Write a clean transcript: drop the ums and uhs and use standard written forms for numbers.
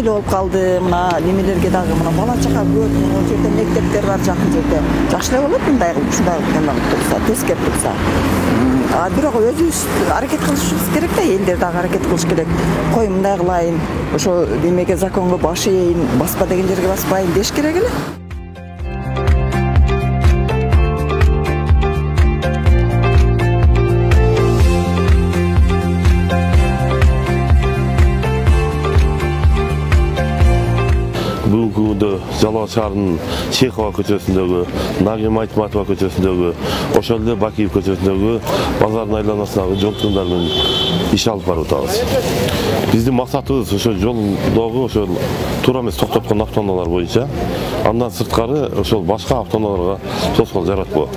ыңгайлуу болуп калды. Мына немелерге дагы мына бала чака көп, ал жерде мектептер бар жакын жерде. Жакшы эле болот мындай кылып ушундай кылып турса, тескеп турса. Бирок өзүбүз аракет кылышыбыз керек да, элдер дагы аракет кылыш керек. Кой мындай кылайын, ошо демеге законго баш ийин, баспа деген жерге баспайын деш керек эле. Бүгүнкү күндө Жалал шаарынын Чехова көчөсүндөгү, Нагим Айтматова көчөсүндөгү, ошол эле Бакиев көчөсүндөгү базардын айланасындагы жол тыгындар менен иш алып барып атабыз. Биздин максатыбыз ошо жолдогу ошол туура эмес токтоткон автоунаалар боюнча, андан сырткары ошол башка автоунааларга тоскоол жараткуу.